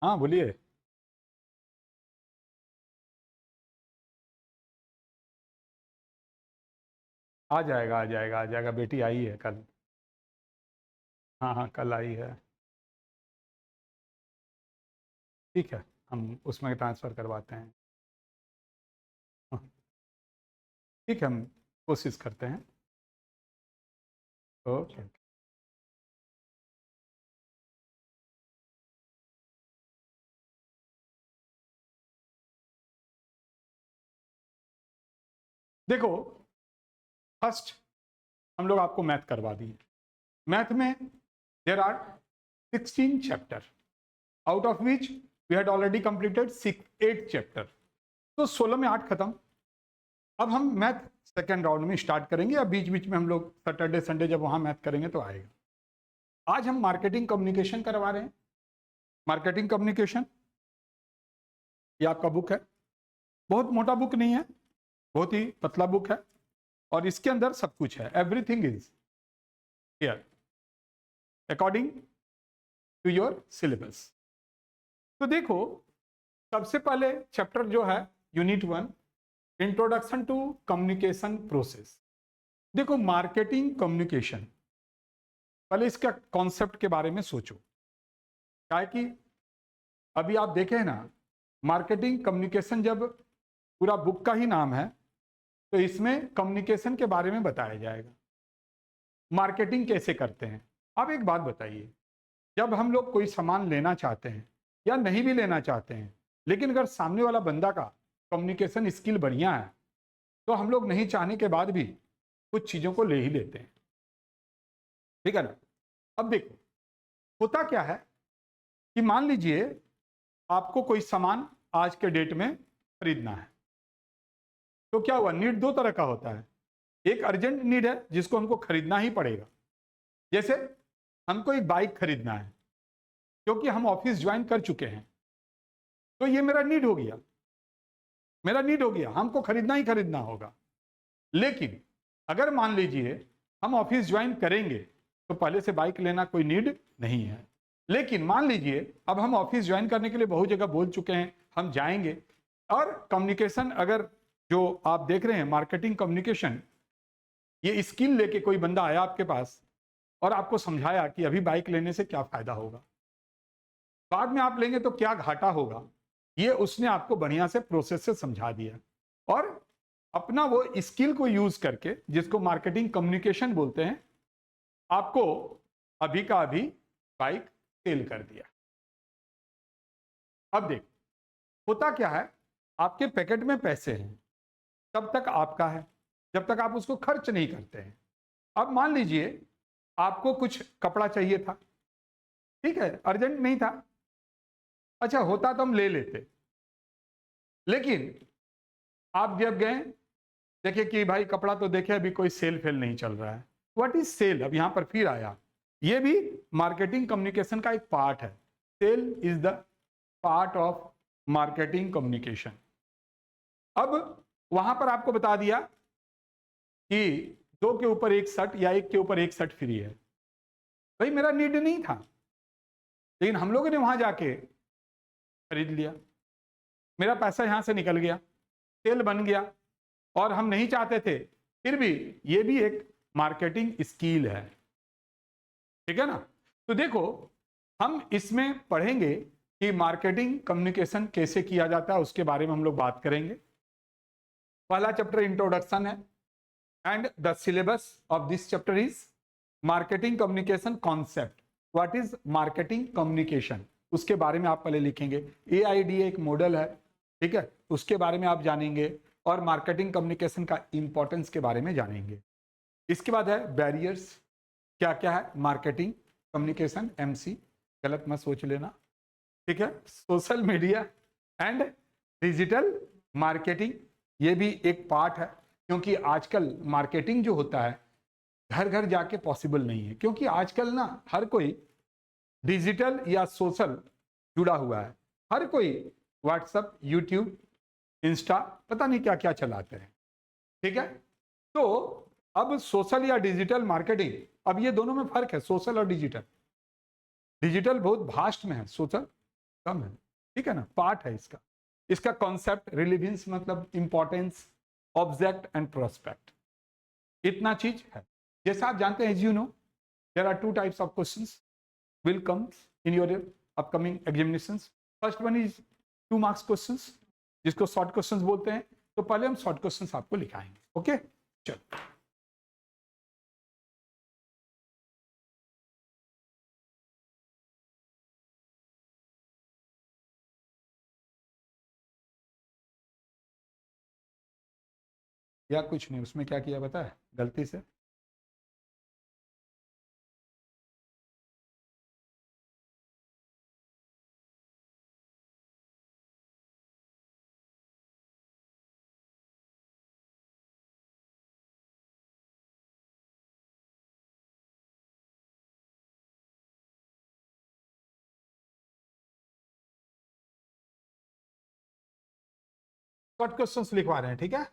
हाँ बोलिए। आ जाएगा आ जाएगा आ जाएगा, बेटी आई है कल। हाँ हाँ कल आई है। ठीक है, हम उसमें ट्रांसफ़र करवाते हैं। हाँ, ठीक है, हम कोशिश करते हैं। ओके। देखो, फर्स्ट हम लोग आपको मैथ करवा दिए। मैथ में there are 16 chapter, out of which we had already completed 8 chapter. तो 16 में 8 खत्म। अब हम मैथ सेकेंड राउंड में स्टार्ट करेंगे, या बीच बीच में हम लोग सैटरडे संडे जब वहाँ मैथ करेंगे तो आएगा। आज हम मार्केटिंग कम्युनिकेशन करवा रहे हैं। मार्केटिंग कम्युनिकेशन, ये आपका बुक है। बहुत मोटा बुक नहीं है, बहुत ही पतला बुक है, और इसके अंदर सब कुछ है। Everything is here according to your syllabus. तो देखो, सबसे पहले चैप्टर जो है unit 1, introduction to communication process. देखो, मार्केटिंग कम्युनिकेशन, पहले इसका कॉन्सेप्ट के बारे में सोचो। क्या है कि अभी आप देखें ना, मार्केटिंग कम्युनिकेशन जब पूरा बुक का ही नाम है, तो इसमें कम्युनिकेशन के बारे में बताया जाएगा। मार्केटिंग कैसे करते हैं। अब एक बात बताइए, जब हम लोग कोई सामान लेना चाहते हैं या नहीं भी लेना चाहते हैं, लेकिन अगर सामने वाला बंदा का कम्युनिकेशन स्किल बढ़िया है, तो हम लोग नहीं चाहने के बाद भी कुछ चीज़ों को ले ही लेते हैं। ठीक है ना। अब देखो, होता क्या है कि मान लीजिए आपको कोई सामान आज के डेट में खरीदना है, तो क्या हुआ, नीड दो तरह का होता है। एक अर्जेंट नीड है जिसको हमको खरीदना ही पड़ेगा। जैसे हमको एक बाइक खरीदना है क्योंकि हम ऑफिस ज्वाइन कर चुके हैं, तो ये मेरा नीड हो गया, मेरा नीड हो गया, हमको खरीदना ही खरीदना होगा। लेकिन अगर मान लीजिए हम ऑफिस ज्वाइन करेंगे, तो पहले से बाइक लेना कोई नीड नहीं है। लेकिन मान लीजिए अब हम ऑफिस ज्वाइन करने के लिए बहुत जगह बोल चुके हैं, हम जाएंगे, और कम्युनिकेशन, अगर जो आप देख रहे हैं मार्केटिंग कम्युनिकेशन, ये स्किल लेके कोई बंदा आया आपके पास और आपको समझाया कि अभी बाइक लेने से क्या फायदा होगा, बाद में आप लेंगे तो क्या घाटा होगा, ये उसने आपको बढ़िया से प्रोसेस से समझा दिया। और अपना वो स्किल को यूज करके, जिसको मार्केटिंग कम्युनिकेशन बोलते हैं, आपको अभी का अभी बाइक सेल कर दिया। अब देख, होता क्या है, आपके पैकेट में पैसे हैं, तब तक आपका है जब तक आप उसको खर्च नहीं करते हैं। अब मान लीजिए आपको कुछ कपड़ा चाहिए था, ठीक है, अर्जेंट नहीं था, अच्छा होता तो हम ले लेते, लेकिन आप जब गए, देखिए कि भाई कपड़ा तो देखे अभी कोई सेल फेल नहीं चल रहा है। व्हाट इज सेल, अब यहां पर फिर आया, ये भी मार्केटिंग कम्युनिकेशन का एक पार्ट है। Sale is the part of marketing communication. अब वहां पर आपको बता दिया कि 2 के ऊपर एक शर्ट या 1 के ऊपर एक शर्ट फ्री है। भाई मेरा नीड नहीं था, लेकिन हम लोगों ने वहां जाके खरीद लिया, मेरा पैसा यहां से निकल गया, सेल बन गया, और हम नहीं चाहते थे, फिर भी ये भी एक मार्केटिंग स्किल है। ठीक है ना। तो देखो, हम इसमें पढ़ेंगे कि मार्केटिंग कम्युनिकेशन कैसे किया जाता है, उसके बारे में हम लोग बात करेंगे। पहला चैप्टर इंट्रोडक्शन है, and the syllabus of this chapter is marketing communication concept. What is marketing communication, उसके बारे में आप पहले लिखेंगे। AIDA एक मॉडल है, ठीक है, उसके बारे में आप जानेंगे, और मार्केटिंग कम्युनिकेशन का इंपॉर्टेंस के बारे में जानेंगे। इसके बाद है बैरियर्स, क्या क्या है मार्केटिंग कम्युनिकेशन, MC गलत मत सोच लेना, ठीक है। Social media and digital marketing, ये भी एक पार्ट है, क्योंकि आजकल मार्केटिंग जो होता है घर घर जाके पॉसिबल नहीं है, क्योंकि आजकल ना हर कोई डिजिटल या सोशल जुड़ा हुआ है। हर कोई व्हाट्सएप, यूट्यूब, इंस्टा, पता नहीं क्या क्या चलाते हैं, ठीक है। तो अब सोशल या डिजिटल मार्केटिंग, अब ये दोनों में फर्क है, सोशल और डिजिटल। डिजिटल बहुत भास्ट में है, सोशल कम है, ठीक है ना, पार्ट है इसका। इसका कॉन्सेप्ट रिलेवेंस मतलब इंपॉर्टेंस, ऑब्जेक्ट एंड प्रोस्पेक्ट, इतना चीज है। जैसा आप जानते हैं, as you know, there are two types of questions will come in your upcoming examinations. First one is 2 marks questions, जिसको शॉर्ट क्वेश्चंस बोलते हैं। तो पहले हम शॉर्ट क्वेश्चंस आपको लिखाएंगे, ओके। चलो, या कुछ नहीं, उसमें क्या किया पता है, गलती से शॉर्ट क्वेश्चंस लिखवा रहे हैं, ठीक है।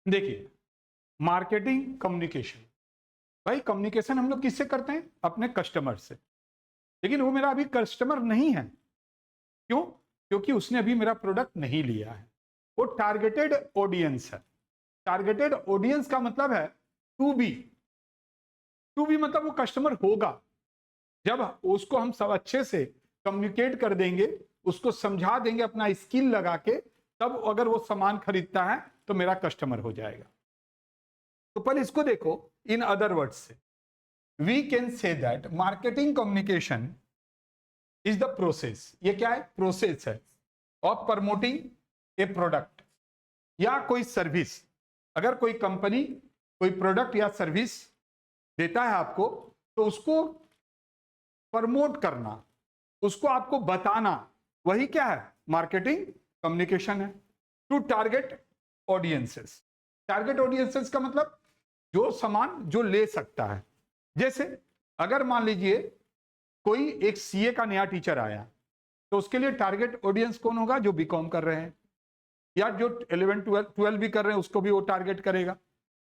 देखिए, मार्केटिंग कम्युनिकेशन, भाई कम्युनिकेशन हम लोग किससे करते हैं? अपने कस्टमर से। लेकिन वो मेरा अभी कस्टमर नहीं है। क्यों? क्योंकि उसने अभी मेरा प्रोडक्ट नहीं लिया है। वो टारगेटेड ऑडियंस है। टारगेटेड ऑडियंस का मतलब है टू बी। टू बी मतलब वो कस्टमर होगा जब उसको हम सब अच्छे से कम्युनिकेट कर देंगे, उसको समझा देंगे अपना स्किल लगा के, तब अगर वो सामान खरीदता है तो मेरा कस्टमर हो जाएगा। तो पर इसको देखो इन अदर वर्ड्स से, we can say that marketing communication is the process. ये क्या है? प्रोसेस है ऑफ प्रमोटिंग ए प्रोडक्ट या कोई सर्विस। अगर कोई कंपनी कोई प्रोडक्ट या सर्विस देता है आपको, तो उसको प्रमोट करना, उसको आपको बताना, वही क्या है? मार्केटिंग कम्युनिकेशन है। To target audiences. Target audiences का मतलब जो सामान जो ले सकता है। जैसे अगर मान लीजिए कोई एक सीए का नया टीचर आया, तो उसके लिए टारगेट ऑडियंस कौन होगा? जो बीकॉम कर रहे हैं, या जो 11 12 भी कर रहे हैं उसको भी वो टारगेट करेगा।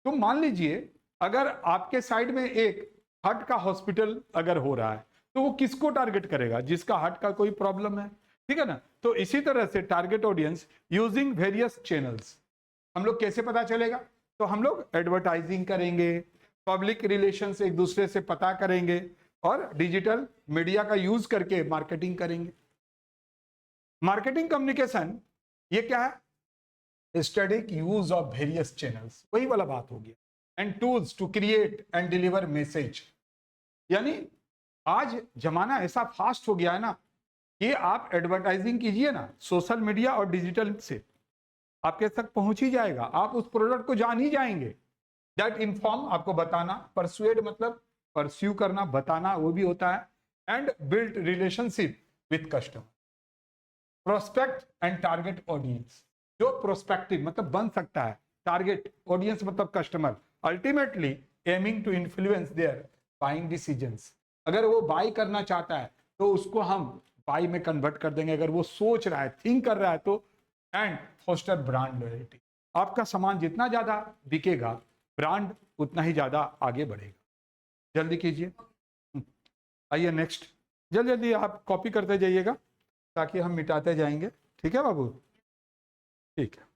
तो मान लीजिए अगर आपके साइड में एक हार्ट का हॉस्पिटल अगर हो रहा है, तो वो किसको टारगेट करेगा? जिसका हार्ट का कोई प्रॉब्लम है, ठीक है ना। तो इसी तरह से target audience using various channels. हम लोग कैसे पता चलेगा? तो हम लोग एडवर्टाइजिंग करेंगे, पब्लिक रिलेशन से एक दूसरे से पता करेंगे, और डिजिटल मीडिया का यूज करके मार्केटिंग करेंगे। मार्केटिंग कम्युनिकेशन ये क्या है? Strategic use of various channels, वही वाला बात हो गया। And tools to create and deliver message. यानी आज जमाना ऐसा फास्ट हो गया है ना कि आप एडवर्टाइजिंग कीजिए ना सोशल मीडिया और डिजिटल से, आपके तक पहुंच ही जाएगा। आप उस प्रोडक्ट को जान ही जाएंगे। दैट इन्फॉर्म, आपको बताना। परसुएड मतलब परस्यू करना, बताना वो भी होता है। And build relationship with customer. Prospect and target audience. जो प्रोस्पेक्टिव मतलब बन सकता है, टारगेट ऑडियंस मतलब customer. Ultimately aiming to influence their buying decisions. अगर वो बाई करना चाहता है तो उसको हम बाई में कन्वर्ट कर देंगे। अगर वो सोच रहा है, थिंक कर रहा है तो। And foster brand loyalty. आपका सामान जितना ज्यादा बिकेगा, ब्रांड उतना ही ज्यादा आगे बढ़ेगा। जल्दी कीजिए, आइए नेक्स्ट। जल्दी जल्दी आप कॉपी करते जाइएगा ताकि हम मिटाते जाएंगे। ठीक है बाबू? ठीक है।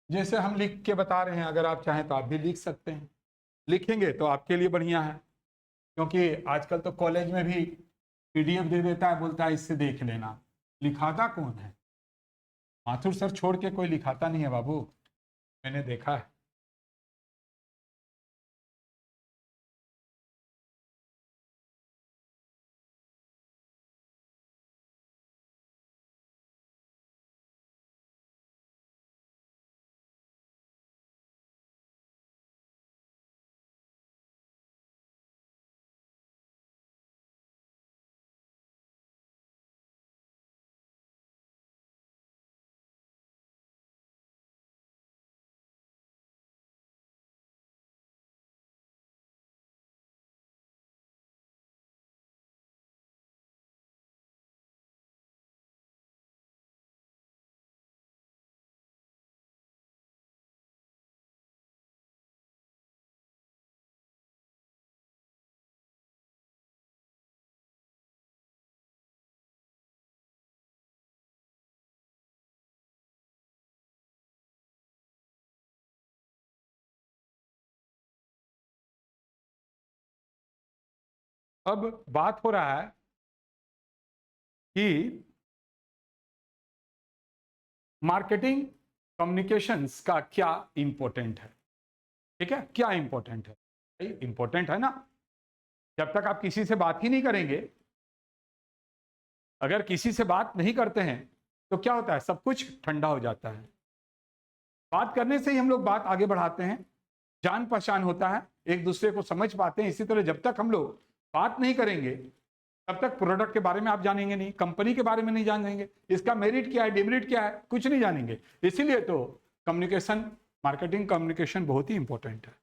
जैसे हम लिख के बता रहे हैं, अगर आप चाहें तो आप भी लिख सकते हैं। लिखेंगे तो आपके लिए बढ़िया है, क्योंकि आजकल तो कॉलेज में भी पीडीएफ दे देता है, बोलता है इससे देख लेना। लिखाता कौन है? माथुर सर छोड़ के कोई लिखाता नहीं है बाबू, मैंने देखा है। अब बात हो रहा है कि मार्केटिंग कम्युनिकेशंस का क्या इंपॉर्टेंट है। ठीक है, क्या इंपॉर्टेंट है? इंपॉर्टेंट है ना। जब तक आप किसी से बात ही नहीं करेंगे, अगर किसी से बात नहीं करते हैं तो क्या होता है? सब कुछ ठंडा हो जाता है। बात करने से ही हम लोग बात आगे बढ़ाते हैं, जान पहचान होता है, एक दूसरे को समझ पाते हैं। इसी तरह जब तक हम लोग बात नहीं करेंगे तब तक प्रोडक्ट के बारे में आप जानेंगे नहीं, कंपनी के बारे में नहीं जानेंगे, इसका मेरिट क्या है, डिमेरिट क्या है, कुछ नहीं जानेंगे। इसीलिए तो कम्युनिकेशन, मार्केटिंग कम्युनिकेशन बहुत ही इंपॉर्टेंट है।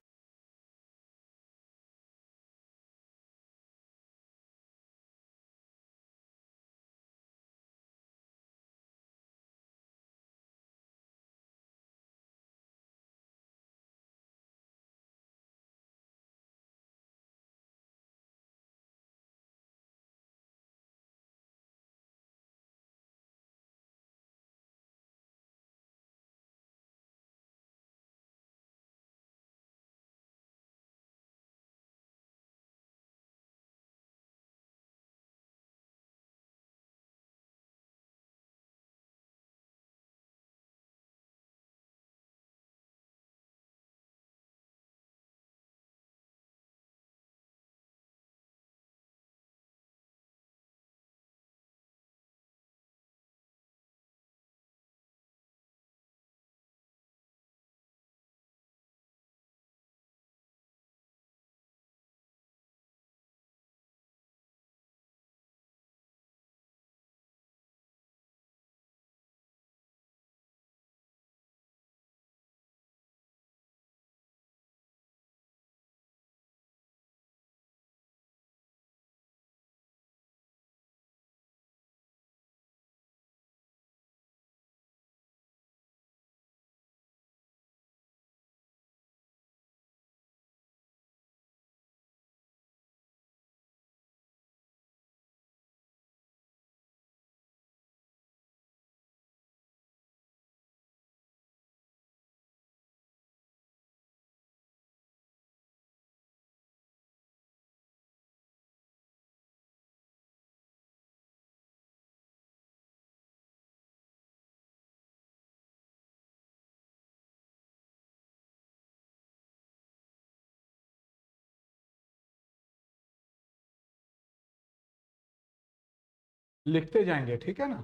लिखते जाएंगे, ठीक है ना।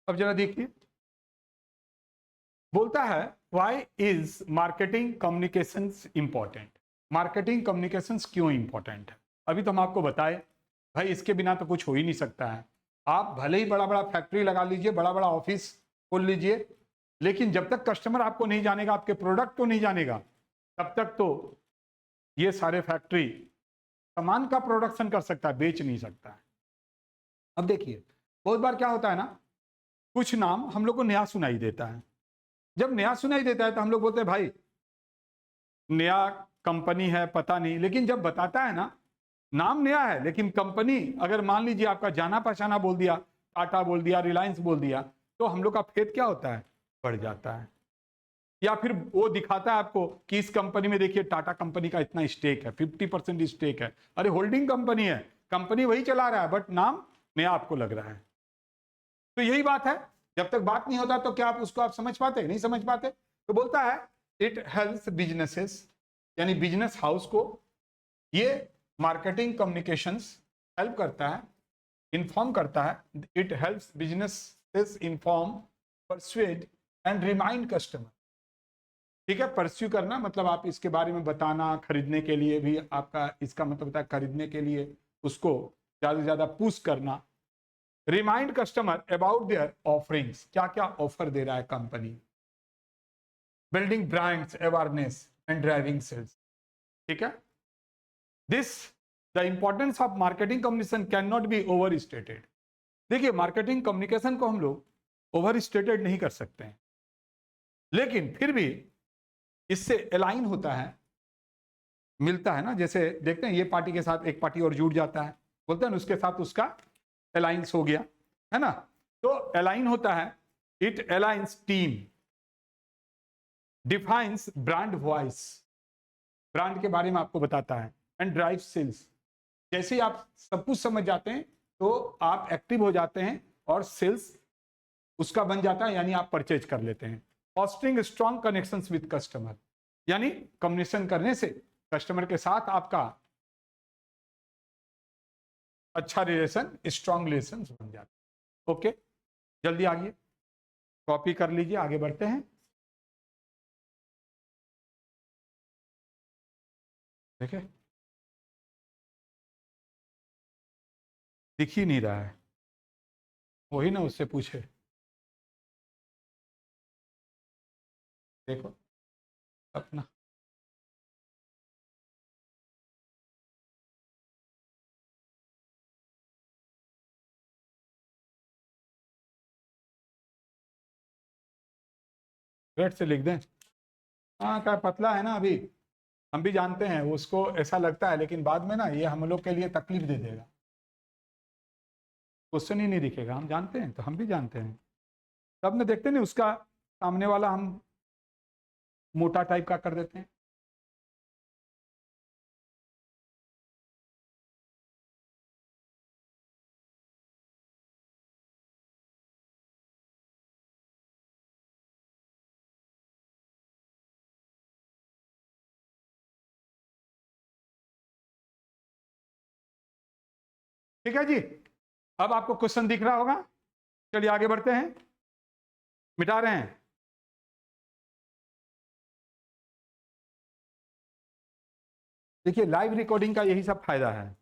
अब जरा देखिए, बोलता है why is marketing communications important. Marketing communications क्यों इंपॉर्टेंट है? अभी तो हम आपको बताए भाई इसके बिना तो कुछ हो ही नहीं सकता है। आप भले ही बड़ा बड़ा फैक्ट्री लगा लीजिए, बड़ा बड़ा ऑफिस खोल लीजिए, लेकिन जब तक कस्टमर आपको नहीं जानेगा, आपके प्रोडक्ट को नहीं जानेगा, तब तक तो ये सारे फैक्ट्री सामान का प्रोडक्शन कर सकता है, बेच नहीं सकता है। अब देखिए, बहुत बार क्या होता है ना, कुछ नाम हम लोग को नया सुनाई देता है। जब नया सुनाई देता है तो हम लोग बोलते हैं भाई नया कंपनी है, पता नहीं। लेकिन जब बताता है ना, नाम नया है लेकिन कंपनी, अगर मान लीजिए आपका जाना पहचाना बोल दिया, टाटा बोल दिया, रिलायंस बोल दिया, तो हम लोग का फेथ क्या होता है, बढ़ जाता है। या फिर वो दिखाता है आपको कि इस कंपनी में देखिए टाटा कंपनी का इतना स्टेक है, 50% स्टेक है। अरे होल्डिंग कंपनी है, कंपनी वही चला रहा है, बट नाम नया आपको लग रहा है। तो यही बात है, जब तक बात नहीं होता तो क्या आप उसको आप समझ पाते, नहीं समझ पाते। तो बोलता है इट हेल्प्स बिजनेसेस, यानी बिजनेस हाउस को ये मार्केटिंग कम्युनिकेशंस हेल्प करता है, इन्फॉर्म करता है। It helps businesses inform, persuade and remind customer. ठीक है, परस्यू करना मतलब आप इसके बारे में बताना, खरीदने के लिए भी आपका इसका मतलब होता है खरीदने के लिए उसको ज्यादा से ज्यादा पुश करना। Remind customer about their offerings, क्या क्या ऑफर दे रहा है company. Building brands awareness and driving sales. ठीक है, this the importance of marketing communication can not be overstated. देखिए, मार्केटिंग कम्युनिकेशन को हम लोग ओवर स्टेटेड नहीं कर सकते हैं। लेकिन फिर भी इससे अलाइन होता है, मिलता है ना, जैसे देखते हैं ये पार्टी के साथ एक पार्टी और जुड़ जाता है, बोलते हैं ना उसके साथ उसका अलाइंस हो गया, है ना। तो अलाइन होता है, it aligns team, defines brand voice, brand के बारे में आपको बताता है, एंड ड्राइव सेल्स। जैसे ही आप सब कुछ समझ जाते हैं तो आप एक्टिव हो जाते हैं और सेल्स उसका बन जाता है, यानी आप परचेज कर लेते हैं। Fostering strong connections with customer, यानी कम्युनिकेशन करने से कस्टमर के साथ आपका अच्छा रिलेशन, स्ट्रॉन्ग रिलेशन बन जाता है। ओके, जल्दी आगे कॉपी कर लीजिए, आगे बढ़ते हैं। देखिए दिख ही नहीं रहा है, वही ना उससे पूछे। देखो अपना, रेड से लिख दें। हाँ, क्या पतला है ना अभी, हम भी जानते हैं उसको ऐसा लगता है, लेकिन बाद में ना ये हम लोग के लिए तकलीफ दे देगा, क्वेश्चन ही नहीं दिखेगा, हम जानते हैं, तो हम भी जानते हैं, तब में देखते नहीं उसका सामने वाला हम मोटा टाइप का कर देते हैं। ठीक है जी, अब आपको क्वेश्चन दिख रहा होगा। चलिए आगे बढ़ते हैं, मिटा रहे हैं। देखिए लाइव रिकॉर्डिंग का यही सब फायदा है,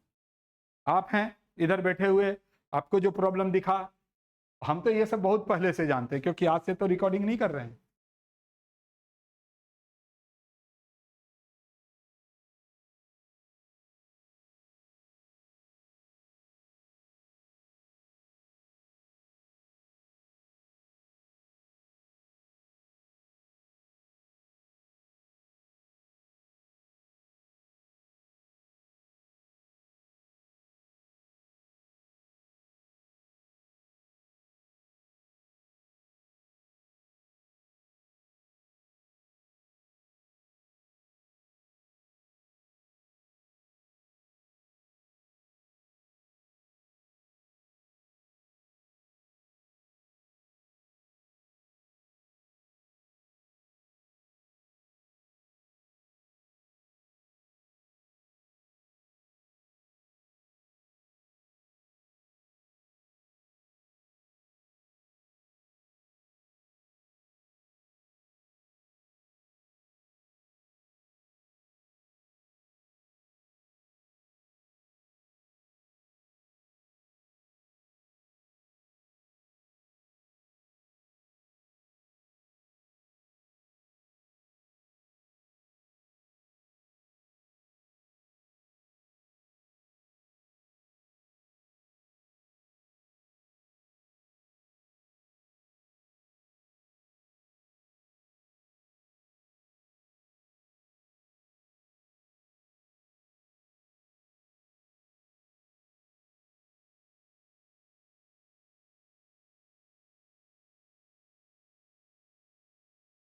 आप हैं इधर बैठे हुए, आपको जो प्रॉब्लम दिखा, हम तो ये सब बहुत पहले से जानते हैं, क्योंकि आज से तो रिकॉर्डिंग नहीं कर रहे हैं।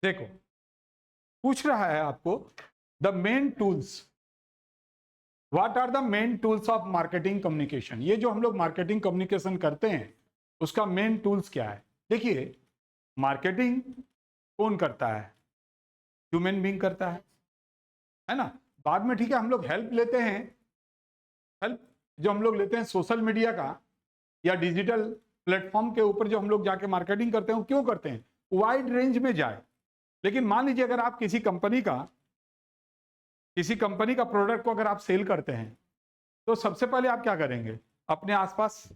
देखो पूछ रहा है आपको, the main tools, what are the main tools of marketing communication. ये जो हम लोग मार्केटिंग कम्युनिकेशन करते हैं उसका मेन टूल्स क्या है। देखिए मार्केटिंग कौन करता है, ह्यूमन बीइंग करता है ना। बाद में ठीक है हम लोग हेल्प लेते हैं, हेल्प जो हम लोग लेते हैं सोशल मीडिया का या डिजिटल प्लेटफॉर्म के ऊपर जो हम लोग जाके मार्केटिंग करते हैं, वो क्यों करते हैं, वाइड रेंज में जाए। लेकिन मान लीजिए अगर आप किसी कंपनी का प्रोडक्ट को अगर आप सेल करते हैं, तो सबसे पहले आप क्या करेंगे, अपने आसपास,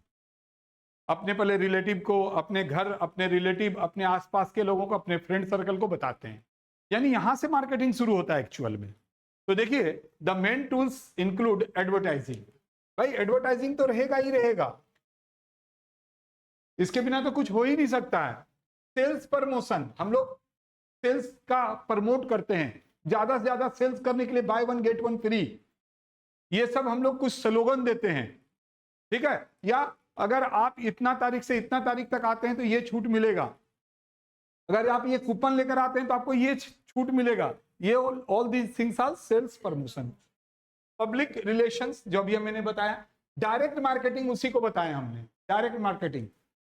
अपने पहले रिलेटिव को, अपने घर, अपने रिलेटिव, अपने आसपास के लोगों को, अपने फ्रेंड सर्कल को बताते हैं, यानी यहां से मार्केटिंग शुरू होता है एक्चुअल में। तो देखिए the main tools include advertising, भाई एडवर्टाइजिंग तो रहेगा ही रहेगा, इसके बिना तो कुछ हो ही नहीं सकता है। सेल्स प्रमोशन, हम लोग सेल्स का प्रमोट करते हैं, ज्यादा से ज्यादा सेल्स करने के लिए by one get one free, ये सब हम लोग कुछ स्लोगन देते हैं, ठीक है। या अगर आप इतना तारीख से इतना तारीख तक आते हैं तो ये छूट मिलेगा, अगर आप ये कूपन लेकर आते हैं तो आपको ये छूट मिलेगा। ये all these things are sales promotion. Public relations जो अभी मैंने बताया, डायरेक्ट मार्केटिंग उसी को बताया हमने, डायरेक्ट मार्केटिंग,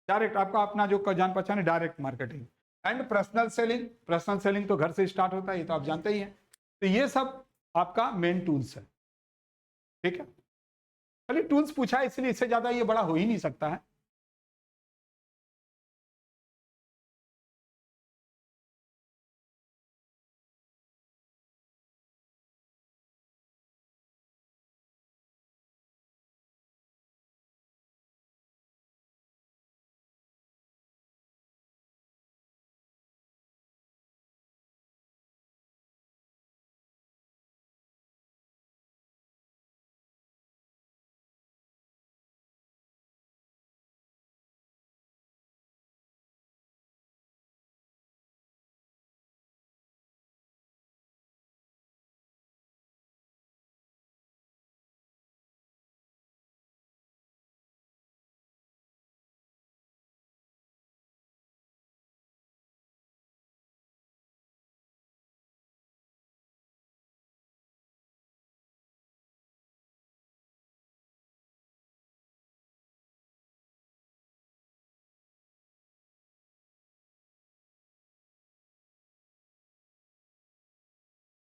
डायरेक्ट आपका अपना जो जान पहचान है, direct marketing. And personal selling, personal selling तो घर से स्टार्ट होता है, ये तो आप जानते ही हैं। तो ये सब आपका मेन टूल्स है, ठीक है। चलिए टूल्स पूछा है इसलिए इससे ज्यादा ये बड़ा हो ही नहीं सकता है।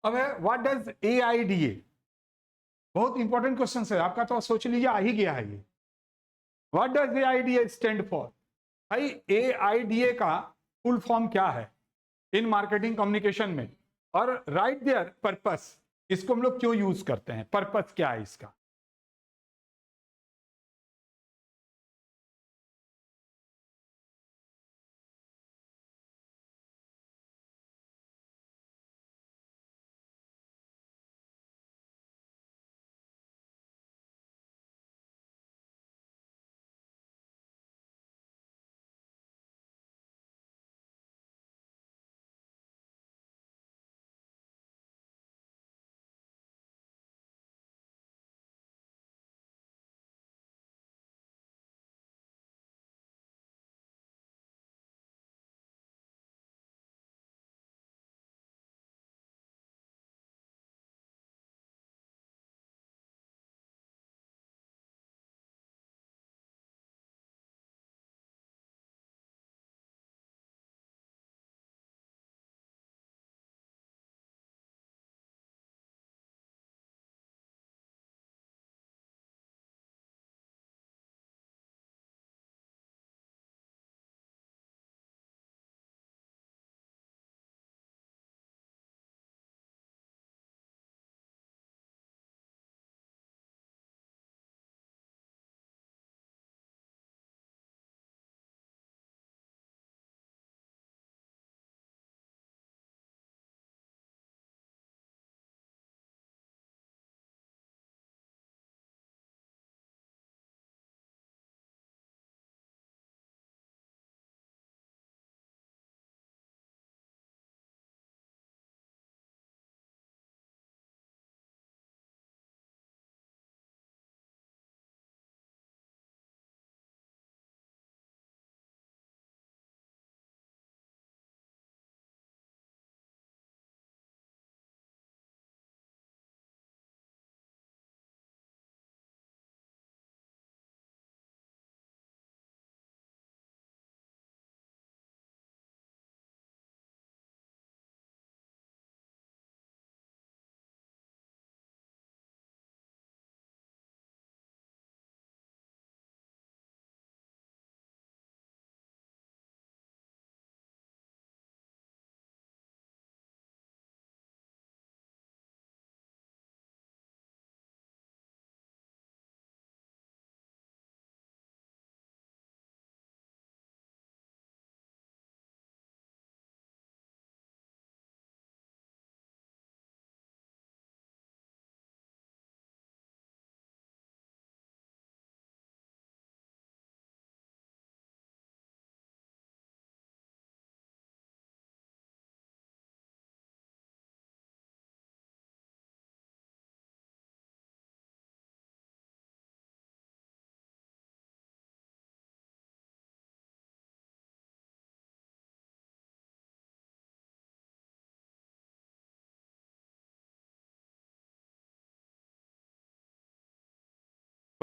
अब है व्हाट डज AIDA, बहुत इंपॉर्टेंट क्वेश्चन है आपका, तो सोच लीजिए आ ही गया है ये। What does AIDA stand for? भाई AIDA का फुल फॉर्म क्या है इन मार्केटिंग कम्युनिकेशन में, और राइट देयर पर्पस, इसको हम लोग क्यों यूज करते हैं, पर्पस क्या है इसका।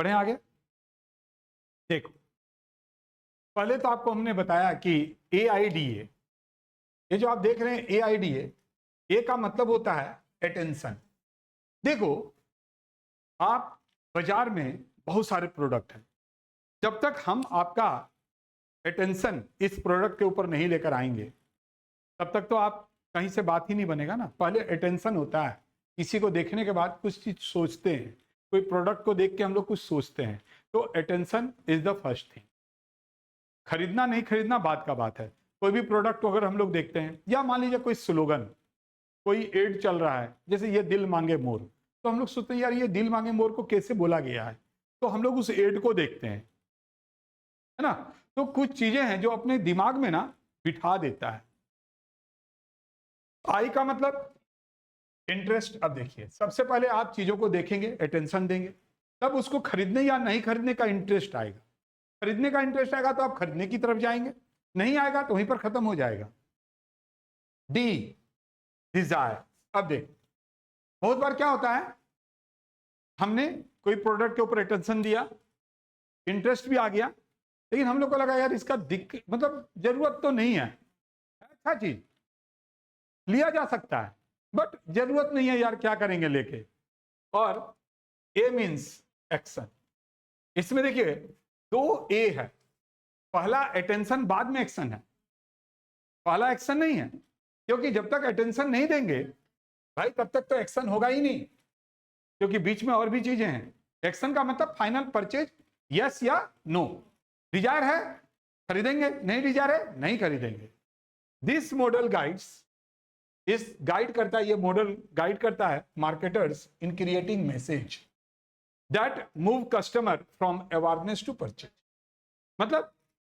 बढ़े आगे। देखो, पहले तो आपको हमने बताया कि AIDA, ये जो आप देख रहे हैं AIDA, ए का मतलब होता है अटेंशन। देखो, आप बाजार में बहुत सारे प्रोडक्ट हैं, जब तक हम आपका अटेंशन इस प्रोडक्ट के ऊपर नहीं लेकर आएंगे तब तक तो आप कहीं से बात ही नहीं बनेगा ना। पहले अटेंशन होता है, किसी को देखने के बाद कुछ चीज सोचते हैं, कोई प्रोडक्ट को देख के हम लोग कुछ सोचते हैं, तो attention is the first thing. खरीदना नहीं खरीदना बात का बात है। कोई भी प्रोडक्ट अगर हम लोग देखते हैं, या मान लीजिए कोई स्लोगन, कोई एड चल रहा है, जैसे ये दिल मांगे मोर, तो हम लोग सोचते हैं यार ये दिल मांगे मोर को कैसे बोला गया है, तो हम लोग उस एड को देखते हैं, है ना। तो कुछ चीजें हैं जो अपने दिमाग में ना बिठा देता है। आई का मतलब इंटरेस्ट। अब देखिए, सबसे पहले आप चीजों को देखेंगे, अटेंशन देंगे, तब उसको खरीदने या नहीं खरीदने का इंटरेस्ट आएगा। खरीदने का इंटरेस्ट आएगा तो आप खरीदने की तरफ जाएंगे, नहीं आएगा तो वहीं पर खत्म हो जाएगा। D, desire. अब देख, बहुत बार क्या होता है, हमने कोई प्रोडक्ट के ऊपर अटेंशन दिया, इंटरेस्ट भी आ गया, लेकिन हम लोग को लगा यार इसका मतलब जरूरत तो नहीं है, अच्छा चीज लिया जा सकता है बट जरूरत नहीं है यार, क्या करेंगे लेके। और ए मीन्स एक्शन। इसमें देखिए दो ए है, पहला अटेंशन बाद में एक्शन है, पहला एक्शन नहीं है, क्योंकि जब तक अटेंशन नहीं देंगे भाई तब तक तो एक्शन होगा ही नहीं, क्योंकि बीच में और भी चीजें हैं। एक्शन का मतलब फाइनल परचेज, यस या नो। डिजायर है खरीदेंगे, नहीं डिजायर है नहीं खरीदेंगे। दिस मॉडल गाइड्स, इस गाइड करता है, ये मॉडल गाइड करता है marketers in creating message that move customer from awareness to purchase. मतलब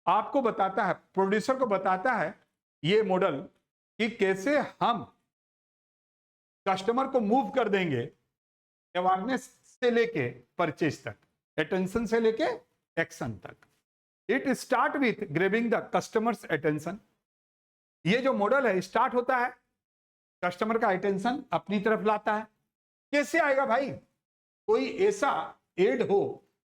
आपको बताता है, प्रोड्यूसर को बताता है ये मॉडल कि कैसे हम कस्टमर को मूव कर देंगे अवेयरनेस से लेके परचेज तक, अटेंशन से लेके एक्शन तक। It start with grabbing the customers attention. ये जो मॉडल है स्टार्ट होता है कस्टमर का अटेंशन अपनी तरफ लाता है। कैसे आएगा भाई, कोई ऐसा एड हो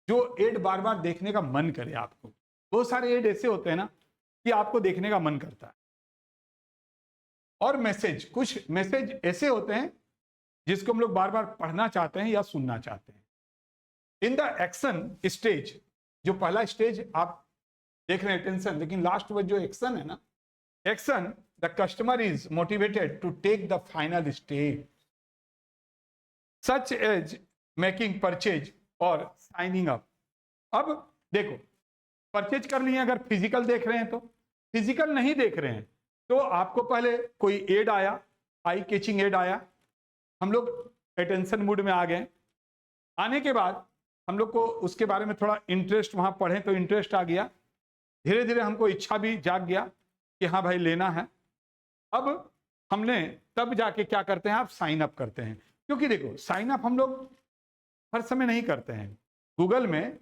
जो एड बार बार देखने का मन करे आपको। बहुत सारे एड ऐसे होते हैं ना कि आपको देखने का मन करता है। और मैसेज, कुछ मैसेज ऐसे होते हैं जिसको हम लोग बार बार पढ़ना चाहते हैं या सुनना चाहते हैं। इन द एक्शन स्टेज, जो पहला स्टेज आप देख रहे हैं अटेंशन, लेकिन लास्ट में जो एक्शन है ना, action the customer is motivated to take the final stage such as making purchase और साइनिंग अप। अब देखो, परचेज कर लिए अगर फिजिकल देख रहे हैं तो, फिजिकल नहीं देख रहे हैं तो आपको पहले कोई एड आया, आई कैचिंग एड आया, हम लोग अटेंशन मूड में आ गए। आने के बाद हम लोग को उसके बारे में थोड़ा इंटरेस्ट, वहां पढ़े तो इंटरेस्ट आ गया, धीरे धीरे हमको इच्छा भी जाग गया कि हाँ भाई लेना है। अब हमने तब जाके क्या करते हैं, आप साइन अप करते हैं। क्योंकि देखो साइन अप हम लोग हर समय नहीं करते हैं। गूगल में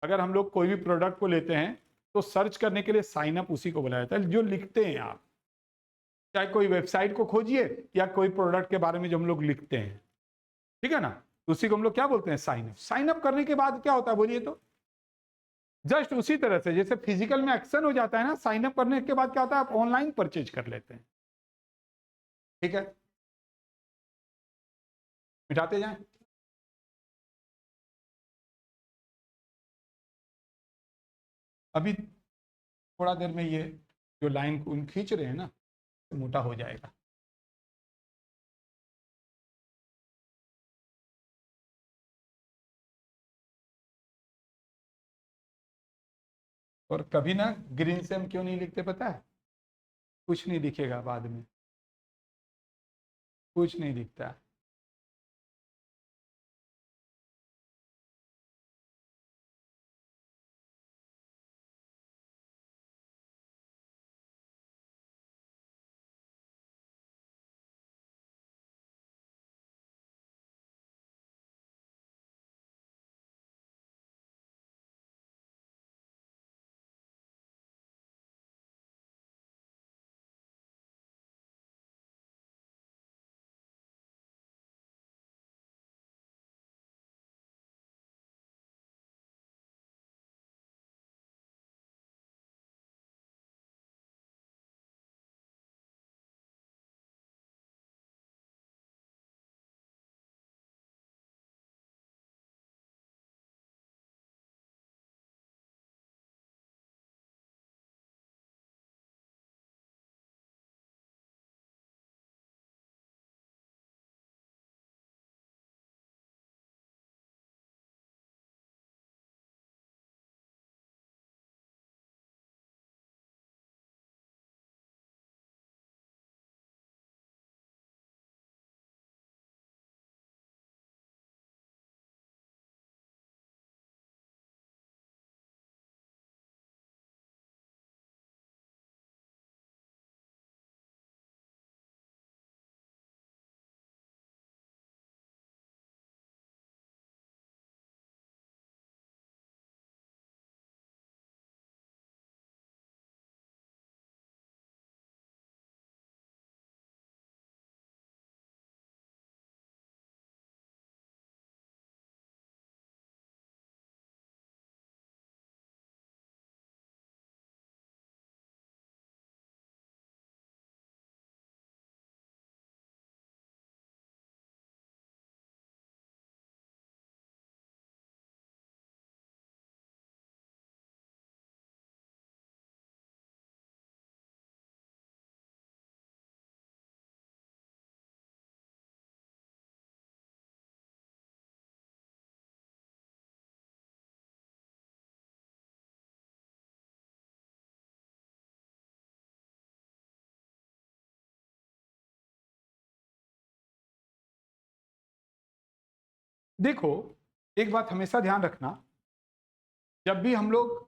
अगर हम लोग कोई भी प्रोडक्ट को लेते हैं तो सर्च करने के लिए साइन अप उसी को बुलाया जाता है जो लिखते हैं आप, चाहे कोई वेबसाइट को खोजिए या कोई प्रोडक्ट के बारे में जो हम लोग लिखते हैं, ठीक है ना, तो उसी को हम लोग क्या बोलते हैं, साइन अप। साइन अप करने के बाद क्या होता है बोलिए तो, जस्ट उसी तरह से जैसे फिजिकल में एक्शन हो जाता है ना, साइन अप करने के बाद क्या होता है, आप ऑनलाइन परचेज कर लेते हैं। ठीक है, मिटाते जाएं। अभी थोड़ा देर में ये जो लाइन खींच रहे हैं ना, मोटा हो जाएगा। और कभी ना ग्रीन से हम क्यों नहीं लिखते पता है, कुछ नहीं दिखेगा बाद में, कुछ नहीं दिखता। देखो, एक बात हमेशा ध्यान रखना, जब भी हम लोग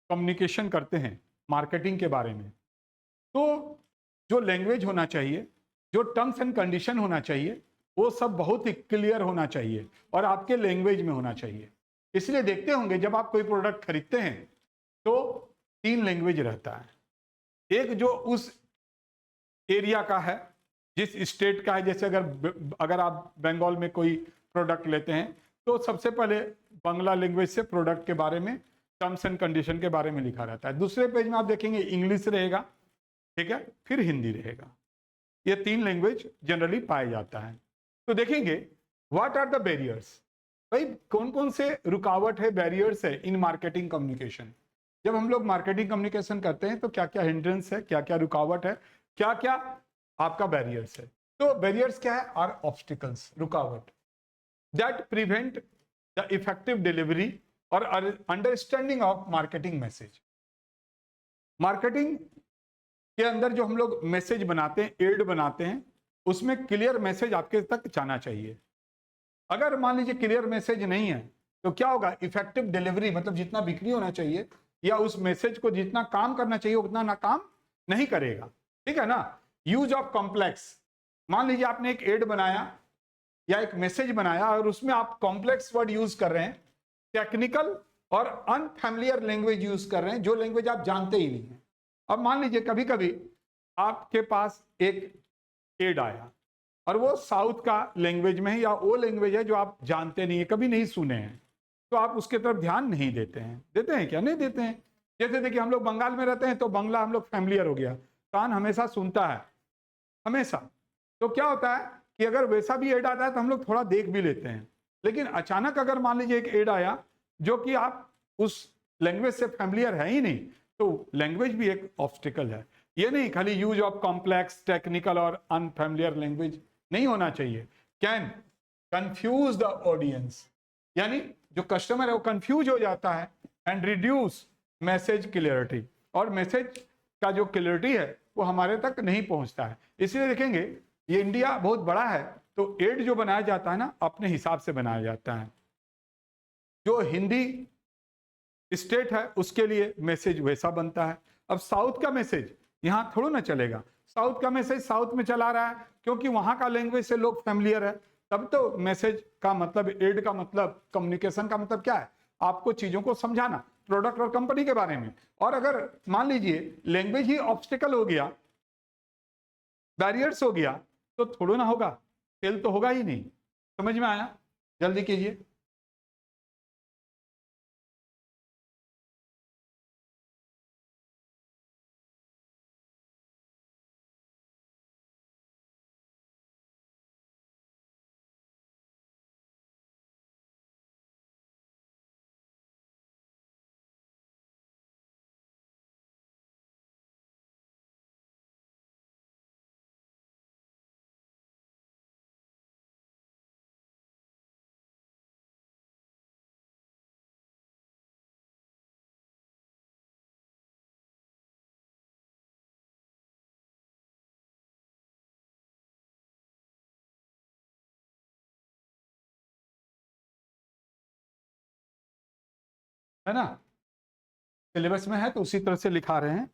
कम्युनिकेशन करते हैं मार्केटिंग के बारे में, तो जो लैंग्वेज होना चाहिए, जो टर्म्स एंड कंडीशन होना चाहिए, वो सब बहुत ही क्लियर होना चाहिए और आपके लैंग्वेज में होना चाहिए। इसलिए देखते होंगे जब आप कोई प्रोडक्ट खरीदते हैं तो 3 लैंग्वेज रहता है। एक जो उस एरिया का है, जिस स्टेट का है, जैसे अगर आप बंगाल में कोई प्रोडक्ट लेते हैं तो सबसे पहले बांग्ला लैंग्वेज से प्रोडक्ट के बारे में, टर्म्स एंड कंडीशन के बारे में लिखा रहता है। दूसरे पेज में आप देखेंगे इंग्लिश रहेगा, ठीक है, फिर हिंदी रहेगा। ये 3 लैंग्वेज जनरली पाए जाता है। तो देखेंगे व्हाट आर द बैरियर्स, भाई कौन कौन से रुकावट है, बैरियर्स है इन मार्केटिंग कम्युनिकेशन। जब हम लोग मार्केटिंग कम्युनिकेशन करते हैं तो क्या क्या हिंड्रेंस है, क्या क्या रुकावट है, क्या क्या आपका बैरियर्स है। तो बैरियर्स क्या है? आर ऑब्स्टिकल्स, रुकावट that prevent the effective delivery और understanding of marketing message. Marketing के अंदर जो हम लोग मैसेज बनाते हैं, एड बनाते हैं, उसमें क्लियर मैसेज आपके तक जाना चाहिए। अगर मान लीजिए क्लियर मैसेज नहीं है तो क्या होगा? इफेक्टिव डिलीवरी, मतलब जितना बिक्री होना चाहिए या उस मैसेज को जितना काम करना चाहिए उतना ना काम नहीं करेगा, ठीक है ना। यूज ऑफ कॉम्प्लेक्स, मान लीजिए आपने एक एड बनाया या एक मैसेज बनाया और उसमें आप कॉम्प्लेक्स वर्ड यूज कर रहे हैं, टेक्निकल और अनफैमिलियर लैंग्वेज यूज कर रहे हैं, जो लैंग्वेज आप जानते ही नहीं है। अब मान लीजिए कभी कभी आपके पास एक एड आया और वो साउथ का लैंग्वेज में है या वो लैंग्वेज है जो आप जानते नहीं है, कभी नहीं सुने हैं, तो आप उसके तरफ ध्यान नहीं देते हैं। देते हैं क्या? नहीं देते हैं। जैसे देखिए हम लोग बंगाल में रहते हैं तो बंगला हम लोग फैमिलियर हो गया, कान हमेशा सुनता है, हमेशा। तो क्या होता है कि अगर वैसा भी एड आता है तो हम लोग थोड़ा देख भी लेते हैं, लेकिन अचानक अगर मान लीजिए एक एड आया जो कि आप उस लैंग्वेज से फैमिलियर है ही नहीं, तो लैंग्वेज भी एक ऑब्स्टिकल है। ये नहीं खाली यूज ऑफ कॉम्प्लेक्स, टेक्निकल और अनफैमिलियर लैंग्वेज नहीं होना चाहिए, कैन कंफ्यूज द ऑडियंस, यानी जो कस्टमर है वो कंफ्यूज हो जाता है, एंड रिड्यूस मैसेज क्लियरिटी, और मैसेज का जो क्लियरिटी है वो हमारे तक नहीं पहुंचता है। इसलिए देखेंगे ये इंडिया बहुत बड़ा है तो एड जो बनाया जाता है ना, अपने हिसाब से बनाया जाता है। जो हिंदी स्टेट है उसके लिए मैसेज वैसा बनता है। अब साउथ का मैसेज यहाँ थोड़ा ना चलेगा। साउथ का मैसेज साउथ में चला रहा है क्योंकि वहां का लैंग्वेज से लोग फैमिलियर है, तब तो मैसेज का मतलब, एड का मतलब, कम्युनिकेशन का मतलब क्या है? आपको चीजों को समझाना, प्रोडक्ट और कंपनी के बारे में। और अगर मान लीजिए लैंग्वेज ही ऑब्स्टिकल हो गया, बैरियर्स हो गया, तो थोड़ा ना होगा, सेल तो होगा ही नहीं। समझ में आया? जल्दी कीजिए। है ना, सिलेबस में है तो उसी तरह से लिखा रहे हैं।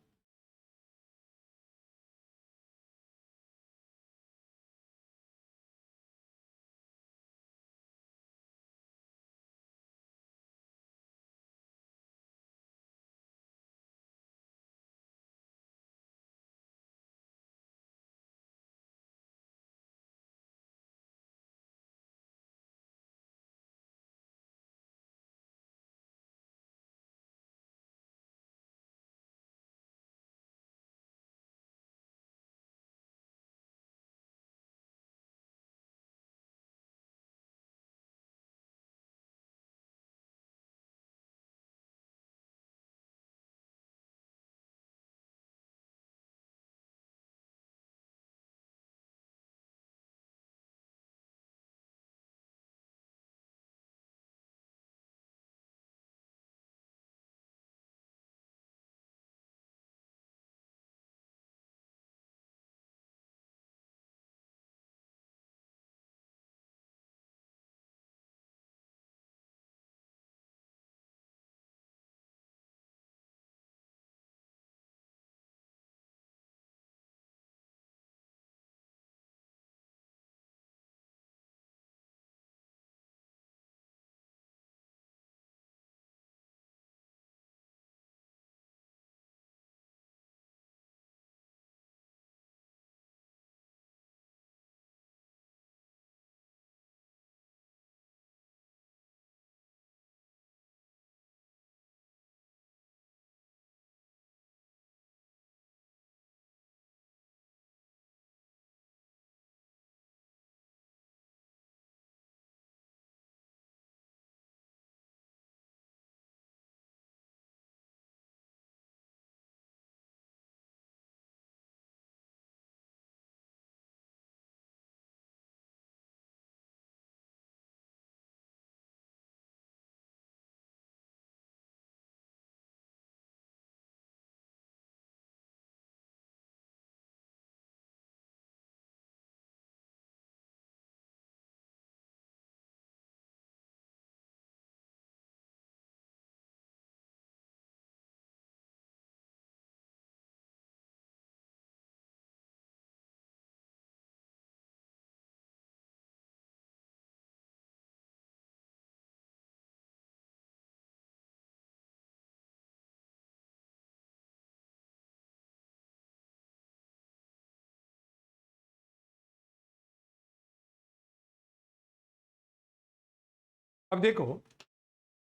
अब देखो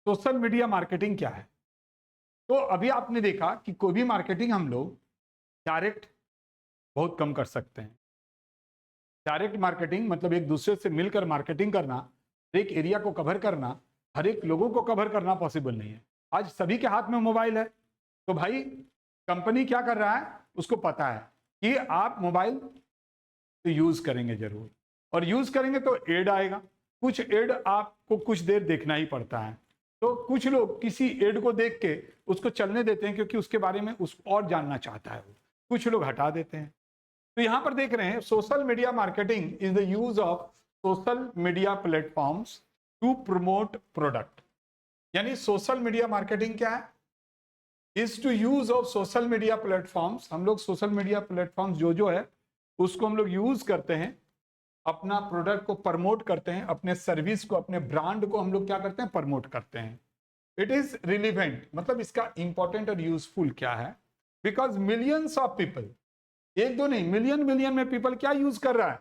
सोशल मीडिया मार्केटिंग क्या है। तो अभी आपने देखा कि कोई भी मार्केटिंग हम लोग डायरेक्ट बहुत कम कर सकते हैं। डायरेक्ट मार्केटिंग मतलब एक दूसरे से मिलकर मार्केटिंग करना, एक एरिया को कवर करना, हर एक लोगों को कवर करना पॉसिबल नहीं है। आज सभी के हाथ में मोबाइल है, तो भाई कंपनी क्या कर रहा है उसको पता है कि आप मोबाइल तो यूज करेंगे जरूर, और यूज करेंगे तो एड आएगा। कुछ एड आपको कुछ देर देखना ही पड़ता है, तो कुछ लोग किसी एड को देख के उसको चलने देते हैं क्योंकि उसके बारे में उस और जानना चाहता है वो, कुछ लोग हटा देते हैं। तो यहां पर देख रहे हैं social media marketing is the use of social media platforms to promote product. यानी सोशल मीडिया मार्केटिंग क्या है, is to use of social media platforms. हम लोग सोशल मीडिया प्लेटफॉर्म्स जो है उसको हम लोग यूज करते हैं, अपना प्रोडक्ट को प्रमोट करते हैं, अपने सर्विस को, अपने ब्रांड को हम लोग क्या करते हैं, प्रमोट करते हैं। इट इज रिलीवेंट मतलब इसका इंपॉर्टेंट और यूजफुल क्या है, बिकॉज मिलियंस ऑफ पीपल, एक दो नहीं मिलियन मिलियन में पीपल क्या यूज कर रहा है,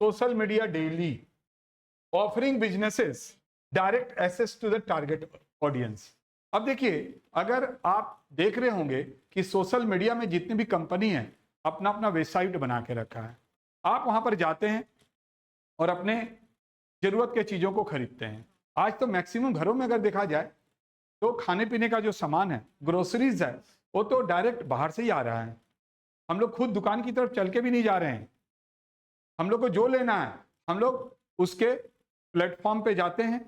social media daily, offering businesses direct access to the target audience. अब देखिए अगर आप देख रहे होंगे कि सोशल मीडिया में जितनी भी कंपनी है अपना अपना वेबसाइट बना के रखा है, आप वहां पर जाते हैं और अपने जरूरत के चीजों को खरीदते हैं। आज तो मैक्सिमम घरों में अगर देखा जाए तो खाने पीने का जो सामान है, ग्रोसरीज है, वो तो डायरेक्ट बाहर से ही आ रहा है। हम लोग खुद दुकान की तरफ चल के भी नहीं जा रहे हैं। हम लोग को जो लेना है हम लोग उसके प्लेटफॉर्म पे जाते हैं,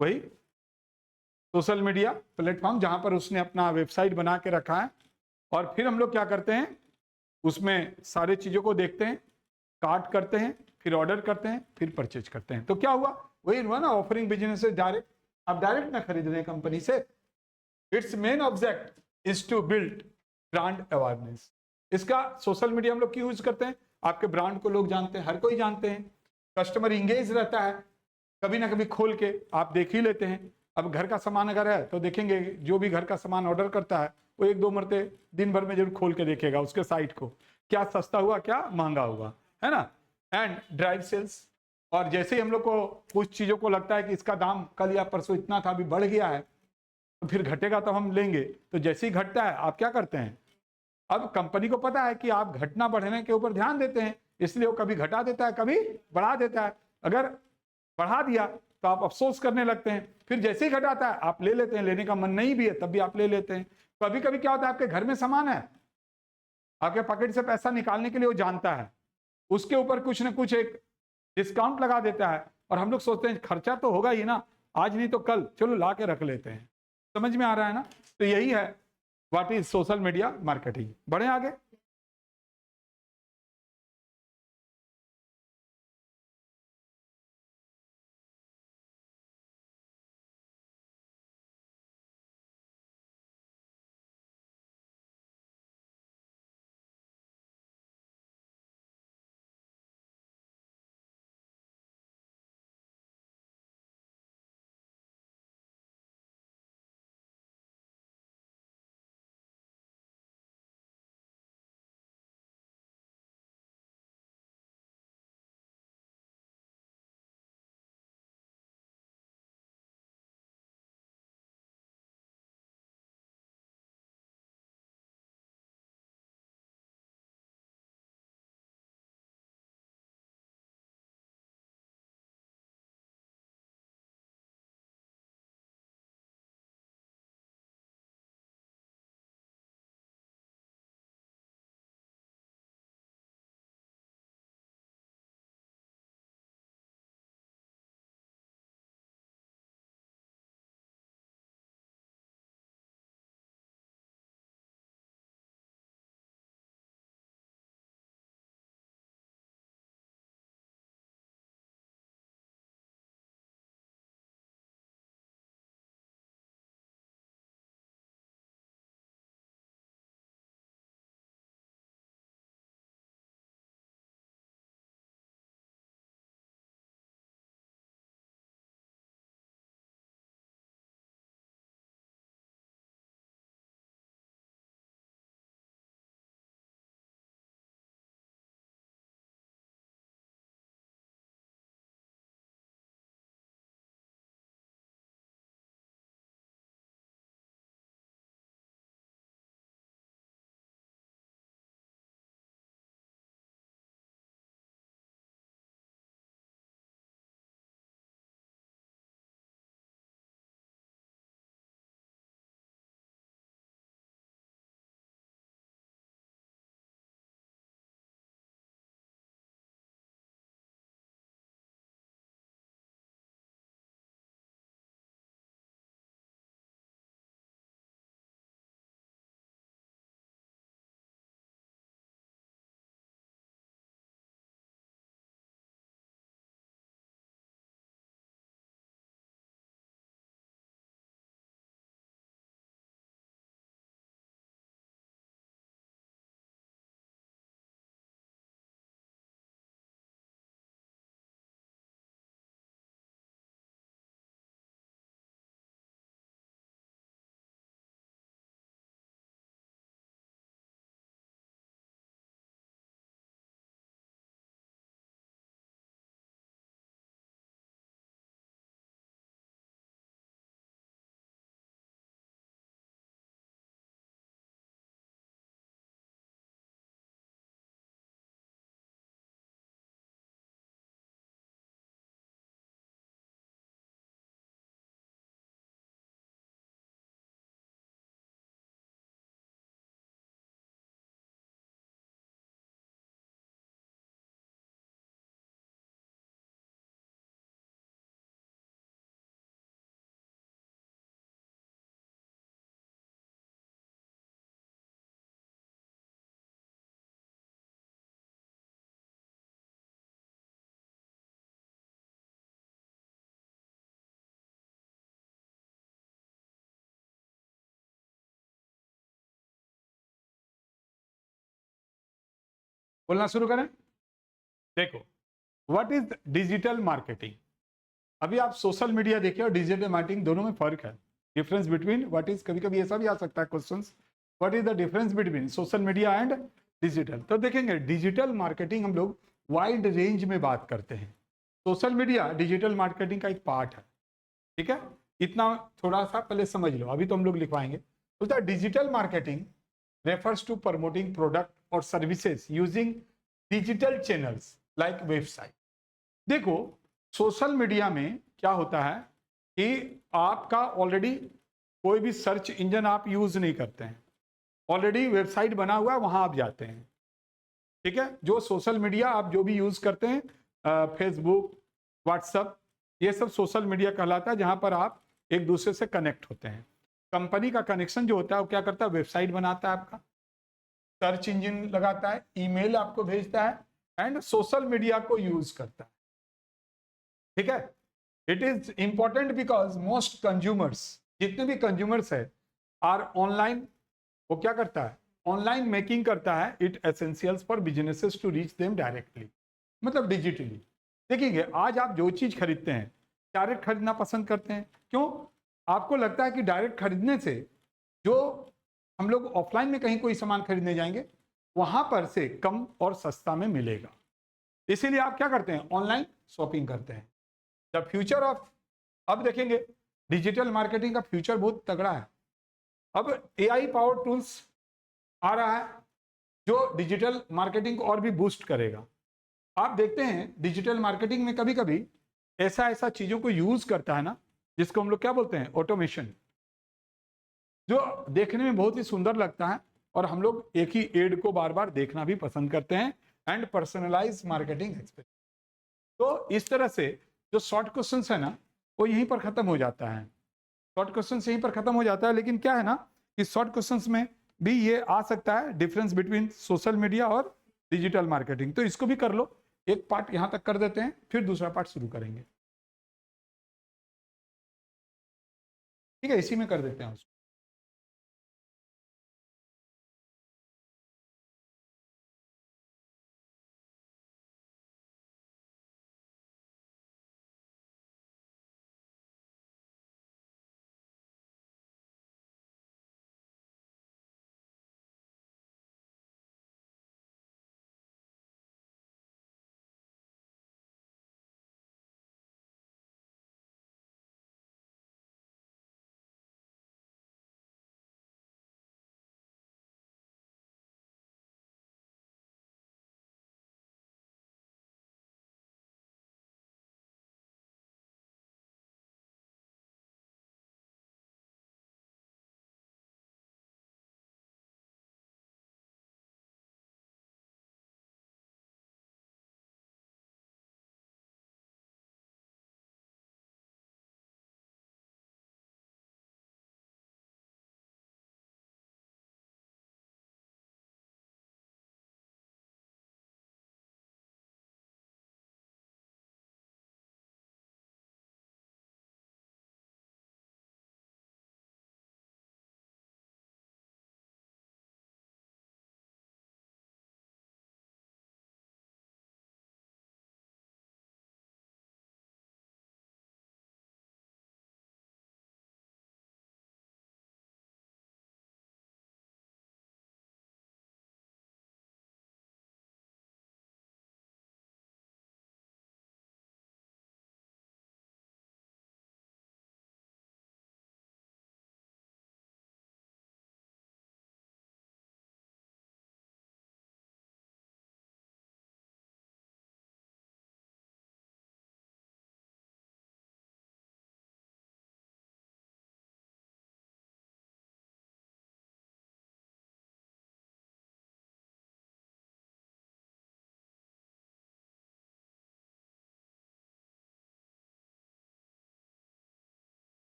वही सोशल मीडिया प्लेटफॉर्म जहां पर उसने अपना वेबसाइट बना के रखा है, और फिर हम लोग क्या करते हैं उसमें सारे चीजों को देखते हैं, कार्ट करते हैं, फिर ऑर्डर करते हैं, फिर परचेज करते हैं। तो क्या हुआ, वही हुआ ना ऑफरिंग बिजनेस डायरेक्ट। आप डायरेक्ट ना खरीद रहे हैं कंपनी से। Its main object is to build brand awareness. इसका सोशल मीडिया हम लोग क्यों यूज करते हैं, आपके ब्रांड को लोग जानते हैं, हर कोई जानते हैं, कस्टमर इंगेज रहता है, कभी ना कभी खोल के आप देख ही लेते हैं। अब घर का सामान अगर है तो देखेंगे, जो भी घर का सामान ऑर्डर करता है वो एक दो मरते दिन भर में जरूर खोल के देखेगा उसके साइट को, क्या सस्ता हुआ क्या महंगा हुआ, है ना। एंड ड्राइव सेल्स, और जैसे ही हम लोग को कुछ चीजों को लगता है कि इसका दाम कल या परसों इतना था अभी बढ़ गया है, तो फिर घटेगा तो हम लेंगे। तो जैसे ही घटता है आप क्या करते हैं, अब कंपनी को पता है कि आप घटना बढ़ने के ऊपर ध्यान देते हैं, इसलिए वो कभी घटा देता है कभी बढ़ा देता है। अगर बढ़ा दिया तो आप अफसोस करने लगते हैं, फिर जैसे ही घटाता है आप ले लेते हैं, लेने का मन नहीं भी है तब भी आप ले लेते हैं। कभी कभी क्या होता है, आपके घर में सामान है, आपके पॉकेट से पैसा निकालने के लिए वो जानता है, उसके ऊपर कुछ ना कुछ एक डिस्काउंट लगा देता है, और हम लोग सोचते हैं खर्चा तो होगा ही ना, आज नहीं तो कल चलो ला के रख लेते हैं। समझ में आ रहा है ना। तो यही है what is social media marketing. बढ़े आगे। बोलना शुरू करें। देखो, व्हाट इज डिजिटल मार्केटिंग? अभी आप सोशल मीडिया देखिए और डिजिटल मार्केटिंग दोनों में फर्क है। डिफरेंस बिटवीन व्हाट इज, कभी कभी ऐसा भी आ सकता है questions, what is the difference between social media and digital? तो देखेंगे डिजिटल मार्केटिंग हम लोग वाइड रेंज में बात करते हैं। सोशल मीडिया डिजिटल मार्केटिंग का एक पार्ट है, ठीक है? इतना थोड़ा सा पहले समझ लो, अभी तो हम लोग लिखवाएंगे। तो the digital marketing refers to promoting product or services using digital channels like website। देखो, सोशल मीडिया में क्या होता है कि आपका ऑलरेडी कोई भी सर्च इंजन आप यूज नहीं करते हैं, ऑलरेडी वेबसाइट बना हुआ है, वहां आप जाते हैं, ठीक है? जो सोशल मीडिया आप जो भी यूज करते हैं, फेसबुक, व्हाट्सएप, ये सब सोशल मीडिया कहलाता है, जहां पर आप एक दूसरे से कनेक्ट होते हैं। कंपनी का कनेक्शन जो होता है वो क्या करता है, वेबसाइट बनाता है आपका, सर्च इंजन लगाता है, ईमेल आपको भेजता है, एंड सोशल मीडिया को यूज करता है, ठीक है? It is important because most consumers, जितने भी कंज्यूमर्स है, आर ऑनलाइन। वो क्या करता है, ऑनलाइन मेकिंग करता है। It essentials for businesses to reach them directly, मतलब डिजिटली। देखिए, आज आप जो चीज खरीदते हैं डायरेक्ट खरीदना पसंद करते हैं, क्यों? आपको लगता है कि डायरेक्ट खरीदने से, जो हम लोग ऑफलाइन में कहीं कोई सामान खरीदने जाएंगे, वहां पर से कम और सस्ता में मिलेगा, इसीलिए आप क्या करते हैं, ऑनलाइन शॉपिंग करते हैं। द फ्यूचर ऑफ, अब देखेंगे डिजिटल मार्केटिंग का फ्यूचर बहुत तगड़ा है। अब एआई पावर टूल्स आ रहा है जो डिजिटल मार्केटिंग को और भी बूस्ट करेगा। आप देखते हैं डिजिटल मार्केटिंग में कभी कभी ऐसा ऐसा चीजों को यूज करता है ना, जिसको हम लोग क्या बोलते हैं, ऑटोमेशन, जो देखने में बहुत ही सुंदर लगता है, और हम लोग एक ही एड को बार बार देखना भी पसंद करते हैं। And personalise marketing experience. तो इस तरह से जो शॉर्ट क्वेश्चंस है ना, वो यहीं पर खत्म हो जाता है, शॉर्ट क्वेश्चंस यहीं पर खत्म हो जाता है। लेकिन क्या है ना कि शॉर्ट क्वेश्चंस में भी ये आ सकता है डिफरेंस बिटवीन सोशल मीडिया और डिजिटल मार्केटिंग। तो इसको भी कर लो, एक पार्ट यहां तक कर देते हैं, फिर दूसरा पार्ट शुरू करेंगे, ठीक है? इसी में कर देते हैं उसको।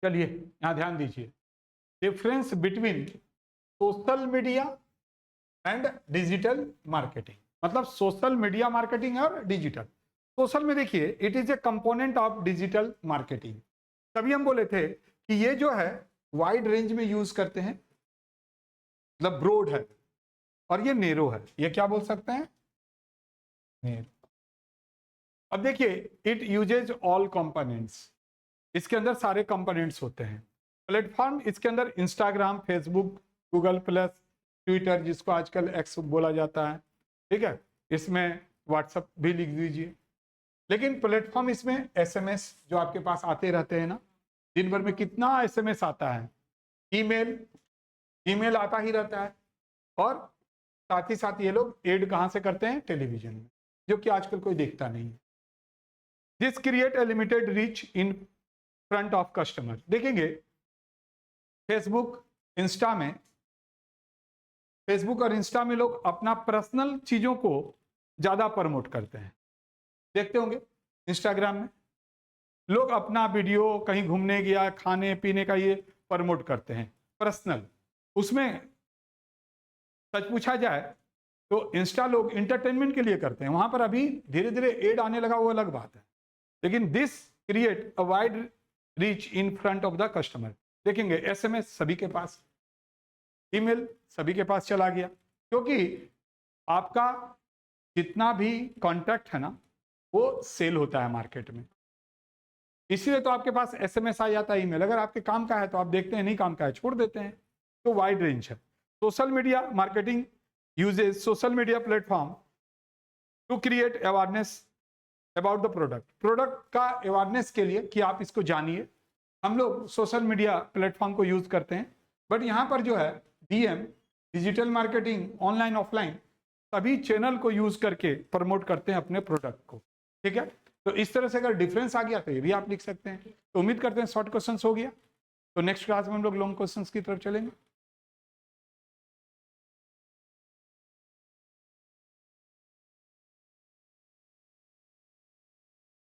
चलिए यहाँ ध्यान दीजिए, difference between social media and digital marketing. मतलब सोशल मीडिया मार्केटिंग और डिजिटल। सोशल में देखिए, it is a component of digital marketing. तभी हम बोले थे कि ये जो है वाइड रेंज में यूज करते हैं, मतलब ब्रॉड है, और ये नेरो है। ये क्या बोल सकते हैं? नेरो। अब देखिए, इट यूजेज ऑल कंपोनेंट्स, इसके अंदर सारे कंपोनेंट्स होते हैं। प्लेटफॉर्म इसके अंदर Instagram, Facebook, Google plus, Twitter जिसको आजकल एक्स बोला जाता है, ठीक है, इसमें व्हाट्सएप भी लिख दीजिए। लेकिन प्लेटफॉर्म इसमें एसएमएस जो आपके पास आते रहते हैं ना, दिन भर में कितना एसएमएस आता है, ईमेल आता ही रहता है, और साथ ही साथ ये लोग एड कहां से करते हैं? टेलीविजन में, जो कि आजकल कोई देखता नहीं है। This create a limited reach in front of customer. देखेंगे फेसबुक, इंस्टा में, फेसबुक और इंस्टा में लोग अपना पर्सनल चीजों को ज्यादा प्रमोट करते हैं। देखते होंगे इंस्टाग्राम में लोग अपना वीडियो कहीं घूमने गया, खाने पीने का, ये प्रमोट करते हैं पर्सनल। उसमें सच पूछा जाए तो इंस्टा लोग इंटरटेनमेंट के लिए करते हैं, वहां पर अभी धीरे धीरे एड आने लगा, वो अलग बात है। लेकिन this create a wide reach in front of the customer. देखेंगे एसएमएस सभी के पास, ईमेल सभी के पास चला गया, क्योंकि आपका जितना भी कॉन्टैक्ट है ना, वो सेल होता है मार्केट में। इसीलिए तो आपके पास एसएमएस आ जाता है, ईमेल। अगर आपके काम का है तो आप देखते हैं, नहीं काम का है छोड़ देते हैं। तो वाइड रेंज है। Social media marketing uses social media platform to create awareness about the product. Product का अवेयरनेस के लिए कि आप इसको जानिए, हम लोग सोशल मीडिया प्लेटफॉर्म को यूज करते हैं। बट यहाँ पर जो है DM, digital marketing, online offline, सभी चैनल को यूज करके प्रमोट करते हैं अपने प्रोडक्ट को। ठीक है, तो इस तरह से अगर डिफरेंस आ गया तो ये भी आप लिख सकते हैं। तो उम्मीद करते हैं शॉर्ट क्वेश्चन हो गया। तो नेक्स्ट क्लास में हम लोग लॉन्ग क्वेश्चंस की तरफ चलेंगे।